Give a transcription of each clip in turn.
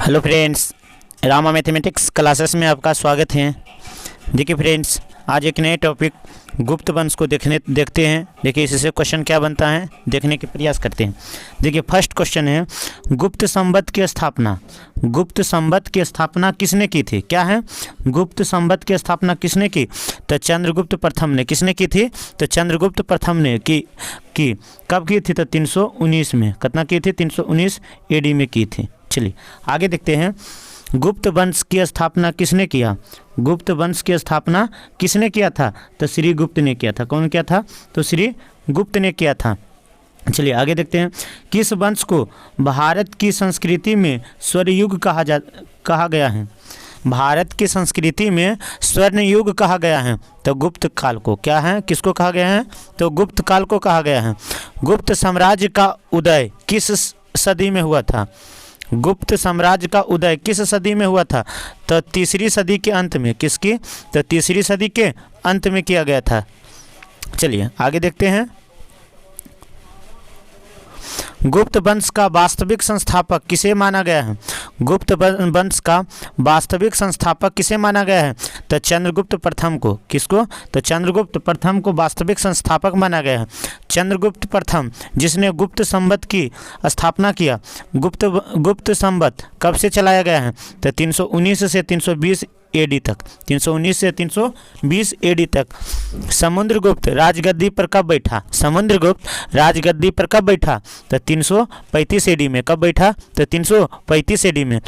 Hello friends, Rama mathematics classes में आपका स्वागत है। देखिए फ्रेंड्स, आज एक नए टॉपिक गुप्त वंश को देखते हैं। देखिए इससे क्वेश्चन क्या बनता है देखने के प्रयास करते हैं। देखिए फर्स्ट क्वेश्चन है, गुप्त संवत की स्थापना। गुप्त संवत की स्थापना किसने की थी? क्या है? गुप्त संवत की स्थापना किसने की? तो चंद्रगुप्त प्रथम ने। किसने की थी? तो चंद्रगुप्त प्रथम ने की कब की थी? तो 319 में। कितना की थी? 319 AD में की थी। चलिए आगे देखते हैं, गुप्त वंश की स्थापना किसने किया? गुप्त वंश की स्थापना किसने किया था? तो श्री गुप्त ने किया था। कौन किया था? तो श्री गुप्त ने किया था। चलिए आगे देखते हैं, किस वंश को भारत की संस्कृति में स्वर्णयुग कहा गया है? भारत की संस्कृति में स्वर्ण युग कहा गया है। तो गुप्त काल को क्या है? किसको कहा गया है? तो गुप्त काल को कहा गया है। गुप्त साम्राज्य का उदय किस सदी में हुआ था? गुप्त साम्राज्य का उदय किस सदी में हुआ था? तो तीसरी सदी के अंत में। किसकी? तो तीसरी सदी के अंत में किया गया था। चलिए आगे देखते हैं, गुप्त वंश का वास्तविक संस्थापक किसे माना गया है? गुप्त वंश का वास्तविक संस्थापक किसे माना गया है? तो चंद्रगुप्त प्रथम को। किसको? तो चंद्रगुप्त प्रथम को वास्तविक संस्थापक माना गया है। चंद्रगुप्त प्रथम जिसने गुप्त संवत की स्थापना किया। गुप्त संवत कब से चलाया गया है? तो 319 से 320 AD तक। 319 से 320 AD तक। समुद्रगुप्त राजगद्दी पर कब बैठा? समुद्रगुप्त राजगद्दी पर कब बैठा? तो 335 AD में। कब बैठा? तो 335 AD में।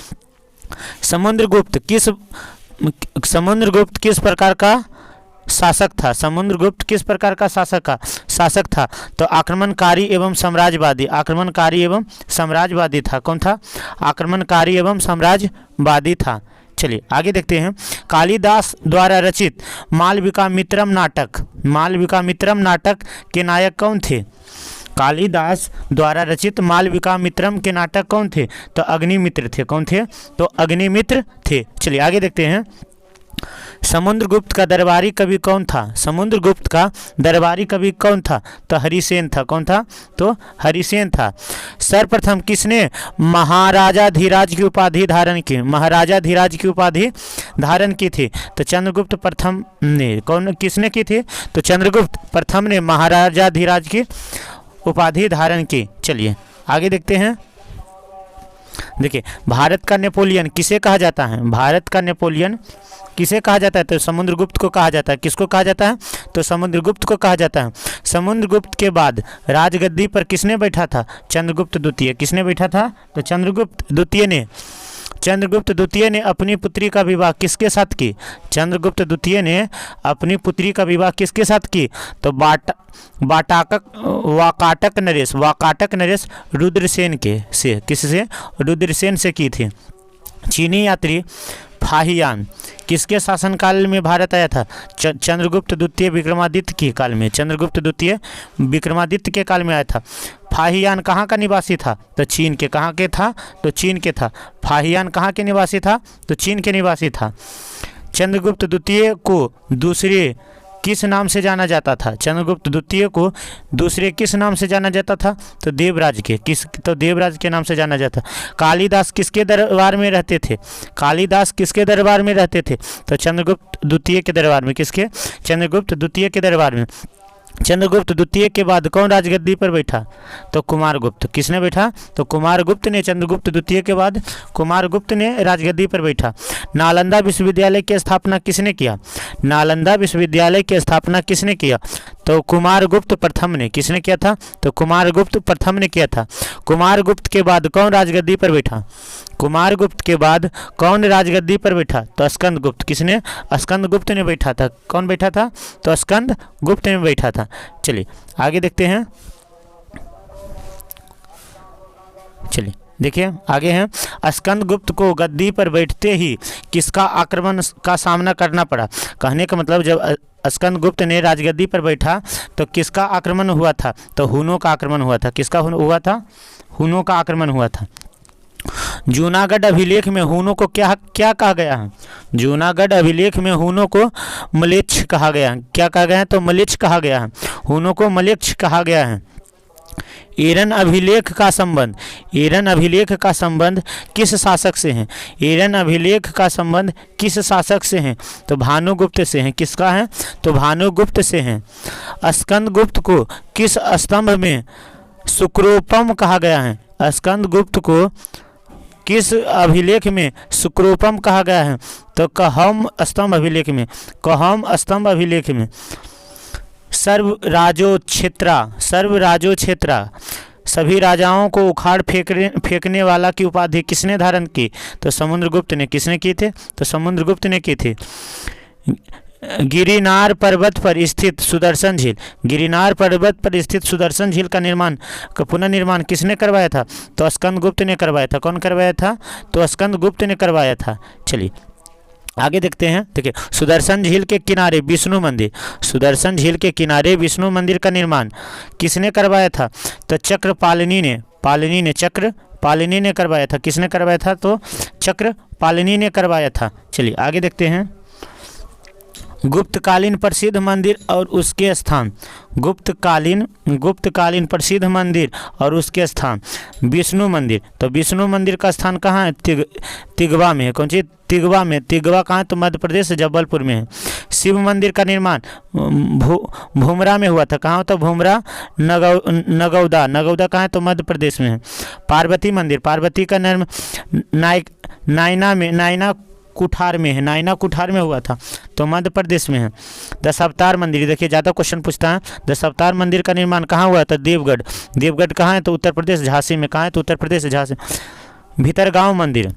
समुद्रगुप्त किस प्रकार का शासक था? समुद्रगुप्त किस प्रकार का शासक था? तो आक्रमणकारी एवं साम्राज्यवादी। आक्रमणकारी एवं साम्राज्यवादी था। कौन था? आक्रमणकारी एवं साम्राज्यवादी था। चलिए आगे देखते हैं, कालिदास द्वारा रचित मालविका मित्रम नाटक के नायक कौन थे? कालिदास द्वारा रचित मालविका मित्रम के नाटक कौन थे? तो अग्निमित्र थे। कौन थे? तो अग्निमित्र थे। चलिए आगे देखते हैं, समुद्रगुप्त का दरबारी कवि कौन था? समुद्रगुप्त का दरबारी कवि कौन था? तो हरिसेन था। कौन था? तो हरिसेन था। सर्वप्रथम किसने महाराजा धीराज की उपाधि धारण की? महाराजा धीराज की उपाधि धारण की थी। तो चंद्रगुप्त प्रथम ने। किसने की थी? तो चंद्रगुप्त प्रथम ने महाराजा धीराज की उपाधि धारण की। चलिए आगे देखते हैं, देखिए भारत का नेपोलियन किसे कहा जाता है? भारत का नेपोलियन किसे कहा जाता है? तो समुद्रगुप्त को कहा जाता है। किसको कहा जाता है? तो समुद्रगुप्त को कहा जाता है। समुद्रगुप्त के बाद राजगद्दी पर किसने बैठा था? चंद्रगुप्त द्वितीय। किसने बैठा था? तो चंद्रगुप्त द्वितीय ने अपनी पुत्री का विवाह किसके साथ की? चंद्रगुप्त द्वितीय ने अपनी पुत्री का विवाह किसके साथ की? तो वाकाटक नरेश रुद्रसेन के से। किससे? रुद्रसेन से की थी। चीनी यात्री फाहियान किसके शासनकाल में भारत आया था? चंद्रगुप्त द्वितीय विक्रमादित्य के काल में। चंद्रगुप्त द्वितीय विक्रमादित्य के काल में आया था। फाहियान कहाँ का निवासी था? तो चीन के। कहाँ के था? तो चीन के था। फाहियान कहाँ के निवासी था? तो चीन के निवासी था। चंद्रगुप्त द्वितीय को दूसरे किस नाम से जाना जाता था? चंद्रगुप्त द्वितीय को दूसरे किस नाम से जाना जाता था? तो देवराज के। तो देवराज के नाम से जाना जाता। कालिदास किसके दरबार में रहते थे? कालिदास किसके दरबार में रहते थे? तो चंद्रगुप्त द्वितीय के दरबार में। किसके? चंद्रगुप्त द्वितीय के दरबार में। चंद्रगुप्त द्वितीय के बाद कौन राजगद्दी पर बैठा? तो कुमारगुप्त। किसने बैठा? तो कुमारगुप्त ने। चंद्रगुप्त द्वितीय के बाद कुमारगुप्त ने राजगद्दी पर बैठा। नालंदा विश्वविद्यालय की स्थापना किसने किया? नालंदा विश्वविद्यालय की स्थापना किसने किया? तो कुमारगुप्त प्रथम ने। किसने किया था? तो कुमारगुप्त प्रथम ने किया था। कुमारगुप्त के बाद कौन राजगद्दी पर बैठा? कुमारगुप्त के बाद कौन राजगद्दी पर बैठा? तो स्कंदगुप्त। किसने? स्कंदगुप्त ने बैठा था। कौन बैठा था? तो स्कंदगुप्त ने बैठा था। चलिए आगे देखते हैं, चलिए देखिए आगे हैं, स्कंदगुप्त को गद्दी पर बैठते ही किसका आक्रमण का सामना करना पड़ा? कहने का मतलब जब स्कंदगुप्त ने राजगद्दी पर बैठा तो किसका आक्रमण हुआ था? तो हुनों का आक्रमण हुआ था। किसका हुआ था? हुनों का आक्रमण हुआ था। जूनागढ़ अभिलेख में हुनों को क्या कहा गया है? जूनागढ़ अभिलेख में हुनों को मलेच्छ कहा गया है। क्या कहा गया है? तो मलेच्छ कहा गया है। हुनों को मलेच्छ कहा गया है। एरन अभिलेख का संबंध, एरन अभिलेख का संबंध किस शासक से है? एरन अभिलेख का संबंध किस शासक से है? तो भानुगुप्त से है। किसका है? तो भानुगुप्त से है। स्कंदगुप्त को किस स्तंभ में शुक्रोपम कहा गया है? स्कंदगुप्त को किस अभिलेख में शुक्रोपम कहा गया है? तो कहम स्तंभ अभिलेख में, कहम स्तंभ अभिलेख में। सर्वराजोक्षेत्रा, सर्वराजोक्षेत्रा, सभी राजाओं को उखाड़ फेंकने वाला की उपाधि किसने धारण की? तो समुद्रगुप्त ने। किसने की थे? तो समुद्रगुप्त ने की थी। गिरिनार पर्वत पर स्थित सुदर्शन झील, गिरिनार पर्वत पर स्थित सुदर्शन झील का निर्माण, का पुनर्निर्माण किसने करवाया था? तो स्कंदगुप्त ने करवाया था। कौन करवाया था? तो स्कंदगुप्त ने करवाया था। चलिए आगे देखते हैं। देखिए, सुदर्शन झील के किनारे विष्णु मंदिर, सुदर्शन झील के किनारे विष्णु मंदिर का निर्माण किसने करवाया था? तो चक्रपालिनी ने, पालिनी ने, चक्रपालिनी ने करवाया था। किसने करवाया था? तो चक्रपालिनी ने करवाया था। चलिए आगे देखते हैं। गुप्तकालीन प्रसिद्ध मंदिर और उसके स्थान, गुप्तकालीन प्रसिद्ध मंदिर और उसके स्थान। विष्णु मंदिर, तो विष्णु मंदिर का स्थान कहाँ है? तिगवा में है। कौन सी? तिगवा में। तिगवा कहाँ है? तो मध्य प्रदेश जबलपुर में है। शिव मंदिर का निर्माण भूमरा में हुआ था। कहाँ होता? भूमरा, नगौदा, नगौदा कहाँ है? तो मध्य प्रदेश में है। पार्वती मंदिर, पार्वती का निर्माण नायना में, नायना कुठार में है, नायना कुठार में हुआ था, तो मध्य प्रदेश में है। दशावतार मंदिर, देखिए ज़्यादा क्वेश्चन पूछता है। दशावतार मंदिर का निर्माण कहाँ हुआ था? देवगढ़, देवगढ़ कहाँ है? तो उत्तर प्रदेश झांसी में। कहाँ है? तो उत्तर प्रदेश झांसी। भीतरगांव मंदिर,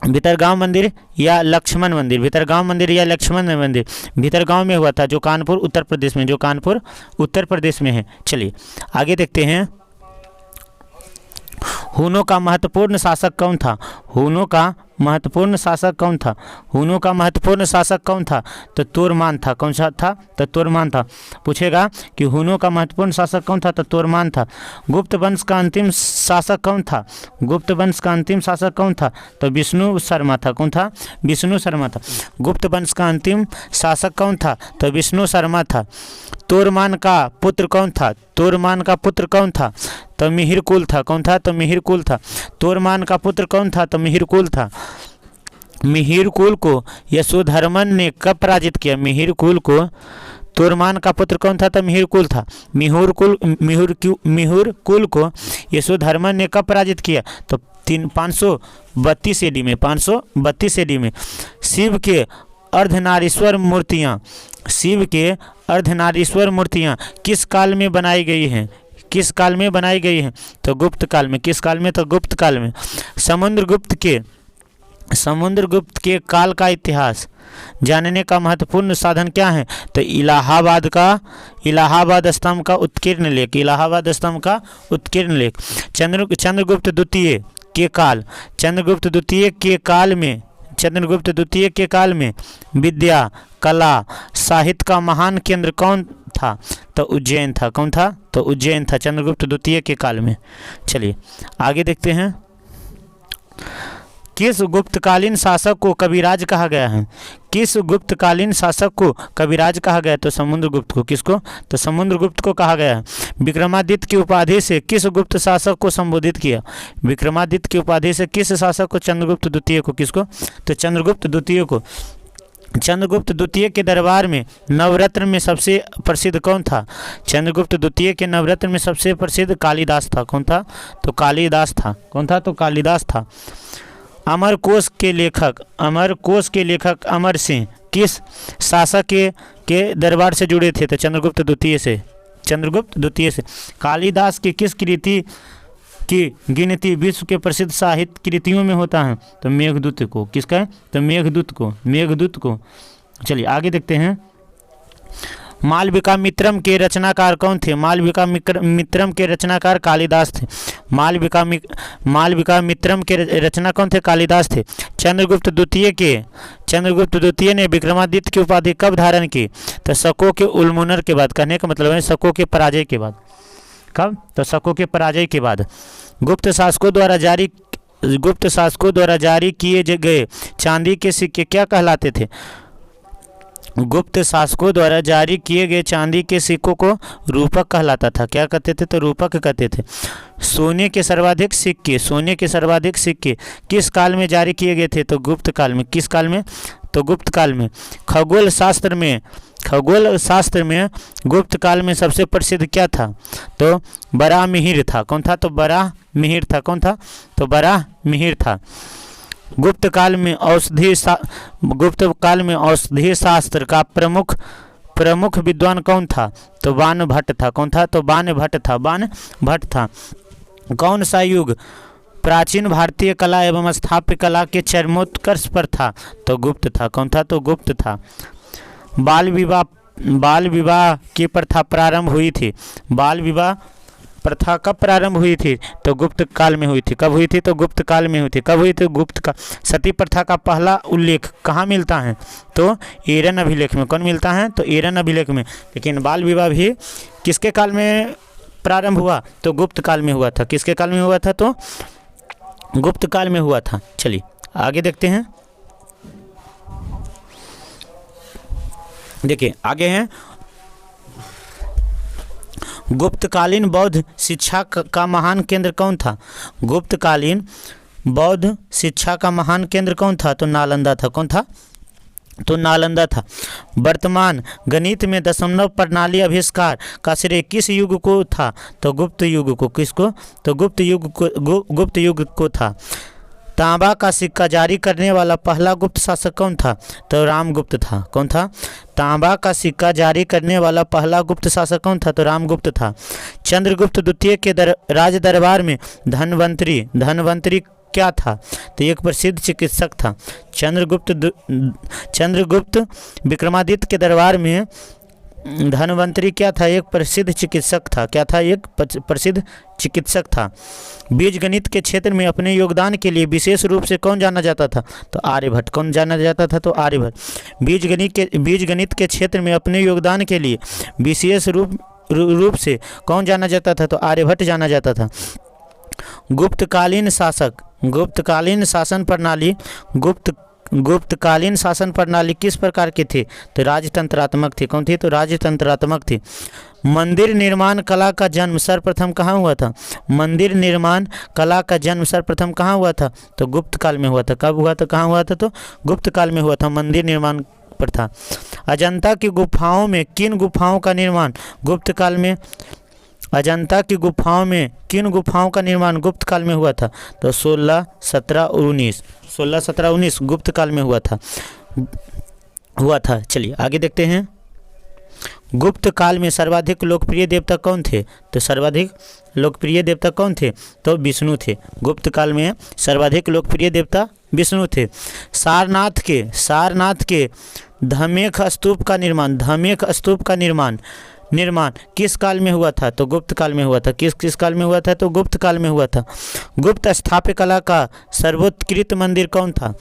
भीतरगांव मंदिर या लक्ष्मण मंदिर, भीतरगांव मंदिर या लक्ष्मण मंदिर भीतरगांव में हुआ था, जो कानपुर उत्तर प्रदेश में, जो कानपुर उत्तर प्रदेश में है। चलिए आगे देखते हैं। हुनों का महत्वपूर्ण शासक कौन था? हुनों का महत्वपूर्ण शासक कौन था? हुनों का महत्वपूर्ण शासक कौन था? तो तोरमान था। कौन सा था? तो तोरमान था। पूछेगा कि हुनों का महत्वपूर्ण शासक कौन था? तो तोरमान था। गुप्त वंश का अंतिम शासक कौन था? गुप्त वंश का अंतिम शासक कौन था? तो विष्णु शर्मा था। कौन था? विष्णु शर्मा था। गुप्त वंश का अंतिम शासक कौन था? तो विष्णु शर्मा था। तोरमान का पुत्र कौन था? तोरमान का पुत्र कौन था? तो मिहिरकुल था। कौन था? तो मिहिरकुल था। तोरमान का पुत्र कौन था? तो मिहिरकुल था। मिहिरकुल को यशोधर्मन ने कब पराजित किया? मिहिरकुल को, तोरमान का पुत्र कौन था? तो मिहिरकुल था। मिहिरकुल को यशोधर्मन ने कब पराजित किया? तो 532 AD में, 532 AD में। शिव के अर्धनारीश्वर मूर्तियाँ, शिव के अर्धनारीश्वर मूर्तियाँ किस काल में बनाई गई हैं? किस काल में बनाई गई हैं? तो गुप्त काल में। किस काल में? तो गुप्त काल में। समुद्रगुप्त के काल का इतिहास जानने का महत्वपूर्ण साधन क्या है? तो इलाहाबाद स्तंभ का उत्कीर्ण लेख, इलाहाबाद स्तंभ का उत्कीर्ण लेख। चंद्रगुप्त द्वितीय के काल, चंद्रगुप्त द्वितीय के काल में, चंद्रगुप्त द्वितीय के काल में विद्या, कला, साहित्य का महान केंद्र कौन था? तो उज्जैन था। कौन था? तो उज्जैन था चंद्रगुप्त द्वितीय के काल में। चलिए आगे देखते हैं। किस गुप्तकालीन शासक को कविराज कहा गया है? किस गुप्तकालीन शासक को कविराज कहा गया? तो समुद्रगुप्त को। किसको? तो समुद्रगुप्त को कहा गया है। विक्रमादित्य की उपाधि से किस गुप्त शासक को संबोधित किया? विक्रमादित्य की उपाधि से किस शासक को? चंद्रगुप्त द्वितीय को। किसको? तो चंद्रगुप्त द्वितीय को। चंद्रगुप्त द्वितीय के दरबार में नवरत्न में सबसे प्रसिद्ध कौन था? चंद्रगुप्त द्वितीय के नवरत्न में सबसे प्रसिद्ध कालिदास था। कौन था? तो कालिदास था। कौन था? तो कालिदास था। अमरकोश के लेखक अमर सिंह किस शासक के दरबार से जुड़े थे? तो चंद्रगुप्त द्वितीय से, चंद्रगुप्त द्वितीय से। कालिदास की किस कृति की गिनती विश्व के प्रसिद्ध साहित्य कृतियों में होता है? तो मेघदूत को। किसका है? तो मेघदूत को, मेघदूत को। चलिए आगे देखते हैं। मालविका मित्रम के रचनाकार कौन थे? मालविका मित्रम के रचनाकार कालिदास थे। मालविका मित्रम के रचना कौन थे? कालिदास थे। चंद्रगुप्त द्वितीय ने विक्रमादित्य की उपाधि कब धारण की? तो शकों के उन्मूलन के बाद। कहने का मतलब है शकों के पराजय के बाद। कब? तो शकों के पराजय के बाद। गुप्त शासकों द्वारा जारी किए गए चांदी के सिक्के क्या कहलाते थे? गुप्त शासकों द्वारा जारी किए गए चांदी के सिक्कों को रूपक कहलाता था। क्या कहते थे? तो रूपक कहते थे। सोने के सर्वाधिक सिक्के किस काल में जारी किए गए थे? तो गुप्त काल में। किस काल में? तो गुप्त काल में। खगोल शास्त्र में गुप्त काल में सबसे प्रसिद्ध क्या था? तो बराहमिहिर था। कौन था? तो बराहमिहिर था। कौन था? तो बराहमिहिर था। गुप्त काल में औषधि शास्त्र का प्रमुख विद्वान कौन था? तो बाणभट्ट था। कौन था? तो बाणभट्ट था। कौन सा युग प्राचीन भारतीय कला एवं स्थापत्य कला के चरमोत्कर्ष पर था? तो गुप्त था। कौन था? तो गुप्त था। बाल विवाह की प्रथा प्रारंभ हुई थी। बाल विवाह प्रथा कब प्रारंभ हुई थी? तो गुप्त काल में हुई थी। कब हुई थी? तो गुप्त काल में हुई थी। कब हुई थी? गुप्त काल। सती प्रथा का पहला उल्लेख कहाँ मिलता है? तो एरन अभिलेख में। कौन मिलता है? तो एरन अभिलेख में। लेकिन बाल विवाह भी किसके काल में प्रारंभ हुआ? तो गुप्त काल में हुआ था। किसके काल में हुआ था? तो गुप्त काल में हुआ था। चलिए आगे देखते हैं। देखिए आगे हैं, गुप्तकालीन बौद्ध शिक्षा का महान केंद्र कौन था? गुप्तकालीन बौद्ध शिक्षा का महान केंद्र कौन था? तो नालंदा था। कौन था? तो नालंदा था। वर्तमान गणित में दशमलव प्रणाली आविष्कार का श्रेय किस युग को था? तो गुप्त युग को। किसको? तो गुप्त युग को था। तांबा का सिक्का जारी करने वाला पहला गुप्त शासक कौन था? तो रामगुप्त था। कौन था? तांबा का सिक्का जारी करने वाला पहला गुप्त शासक कौन था? तो रामगुप्त था। चंद्रगुप्त द्वितीय के राज दरबार में धनवंतरी क्या था? तो एक प्रसिद्ध चिकित्सक था। चंद्रगुप्त विक्रमादित्य के दरबार में धनवंतरी क्या था? एक प्रसिद्ध चिकित्सक था। क्या था? एक प्रसिद्ध चिकित्सक था। बीज गणित के क्षेत्र में अपने योगदान के लिए विशेष रूप से कौन जाना जाता था? तो आर्यभट्ट। कौन जाना जाता था? तो आर्यभट्ट। बीज गणित के क्षेत्र में अपने योगदान के लिए विशेष रूप से कौन जाना जाता था? तो आर्यभट्ट जाना जाता था। गुप्तकालीन शासन प्रणाली किस प्रकार की थी? तो राजतंत्रात्मक थी। कौन थी? तो राजतंत्रात्मक थी। मंदिर निर्माण कला का जन्म सर्वप्रथम कहाँ हुआ था? मंदिर निर्माण कला का जन्म सर्वप्रथम कहाँ हुआ था? तो गुप्त काल में हुआ था। कब हुआ था? कहाँ हुआ था? तो गुप्त काल में हुआ था मंदिर निर्माण प्रथा। अजंता की गुफाओं में किन गुफाओं का निर्माण गुप्त काल में? अजंता की गुफाओं में किन गुफाओं का निर्माण गुप्त काल में हुआ था? तो 16, 17 और 19 गुप्त काल में हुआ था। चलिए आगे देखते हैं। गुप्त काल में सर्वाधिक लोकप्रिय देवता कौन थे? तो सर्वाधिक लोकप्रिय देवता कौन थे? तो विष्णु थे। गुप्त काल में सर्वाधिक लोकप्रिय देवता विष्णु थे। सारनाथ के धमेख स्तूप का निर्माण किस काल में हुआ था? तो गुप्त काल में हुआ था। किस काल में हुआ था? तो गुप्त काल में हुआ था। गुप्त स्थापत्य कला का सर्वोत्कृष्ट मंदिर कौन था?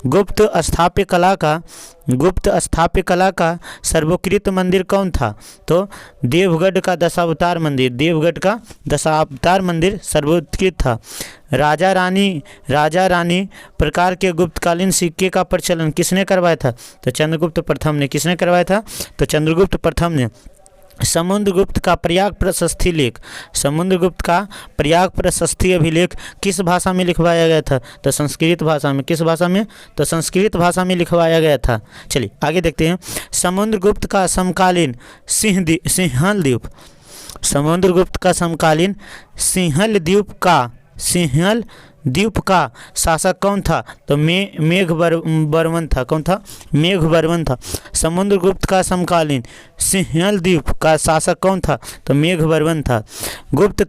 गुप्त स्थापत्य कला का सर्वोत्कृष्ट मंदिर कौन था? तो देवगढ़ का दशावतार मंदिर सर्वोत्कृष्ट था। राजा रानी प्रकार के गुप्तकालीन सिक्के का प्रचलन किसने करवाया था? तो चंद्रगुप्त प्रथम ने। किसने करवाया था? तो चंद्रगुप्त प्रथम ने। समुद्रगुप्त का प्रयाग प्रशस्ति अभिलेख किस भाषा में लिखवाया गया था? तो संस्कृत भाषा में। किस भाषा में? तो संस्कृत भाषा में लिखवाया गया था। चलिए आगे देखते हैं। समुद्रगुप्त का समकालीन सिंहल द्वीप का शासक कौन था? तो मेघवर्मन था। कौन था? मेघवर्मन था। समुद्रगुप्त का समकालीन सिंहल द्वीप का शासक कौन था? तो मेघवर्मन था। गुप्त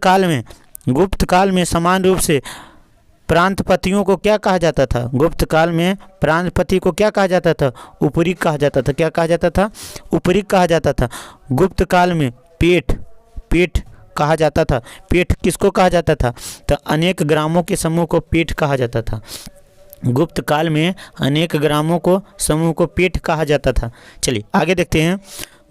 काल में समान रूप से प्रांतपतियों को क्या कहा जाता था? गुप्त काल में प्रांतपति को क्या कहा जाता था? उपरी कहा जाता था। क्या कहा जाता था? उपरी कहा जाता था। गुप्त काल में पेट कहा जाता था। पेट किसको कहा जाता था? तो अनेक ग्रामों के समूह को पेट कहा जाता था। गुप्त काल में अनेक ग्रामों को समूह को पेट कहा जाता था। चलिए आगे देखते हैं।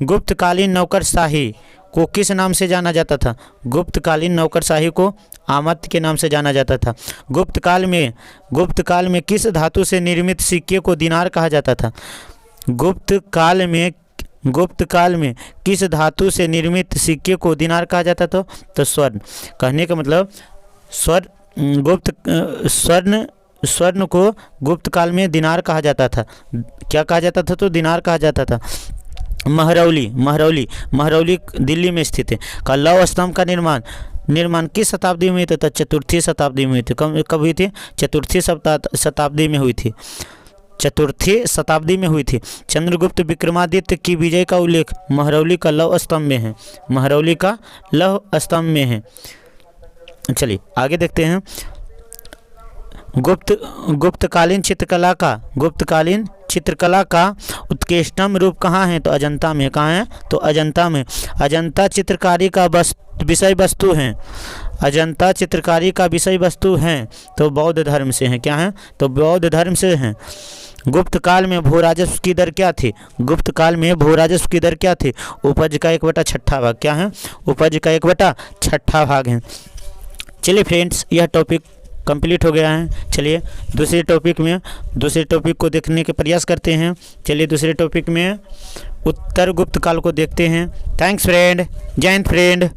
गुप्तकालीन नौकरशाही को किस नाम से जाना जाता था? गुप्तकालीन नौकरशाही को आमत के नाम से जाना जाता था। गुप्त काल में किस धातु से निर्मित सिक्के को दिनार कहा जाता था? गुप्त काल में किस धातु से निर्मित सिक्के को दिनार कहा जाता था? तो स्वर्ण। कहने का मतलब स्वर्ण को गुप्त काल में दिनार कहा जाता था। क्या कहा जाता था? तो दिनार कहा जाता था। महरौली दिल्ली में स्थित है। का लौह स्तंभ का निर्माण किस शताब्दी में हुई थी? तो चतुर्थी शताब्दी में हुई थी। कब हुई थी? चतुर्थी शताब्दी में हुई थी। चतुर्थी शताब्दी में हुई थी। चंद्रगुप्त विक्रमादित्य की विजय का उल्लेख महरौली का लौह स्तंभ में है। महरौली का लौह स्तंभ में है। चलिए आगे देखते हैं। गुप्तकालीन चित्रकला का उत्कृष्टतम रूप कहाँ है? तो अजंता में। कहाँ है? तो अजंता में। अजंता चित्रकारी का विषय वस्तु हैं। अजंता चित्रकारी का विषय वस्तु हैं तो बौद्ध धर्म से हैं। क्या हैं? तो बौद्ध धर्म से हैं। गुप्त काल में भू राजस्व की दर क्या थी? गुप्त काल में भू राजस्व की दर क्या थी? उपज का 1/6 भाग। क्या है? उपज का 1/6 भाग है। चलिए फ्रेंड्स, यह टॉपिक कंप्लीट हो गया है। चलिए दूसरे टॉपिक को देखने के प्रयास करते हैं। चलिए दूसरे टॉपिक में उत्तर गुप्त काल को देखते हैं। Thanks friend. जय हिंद फ्रेंड।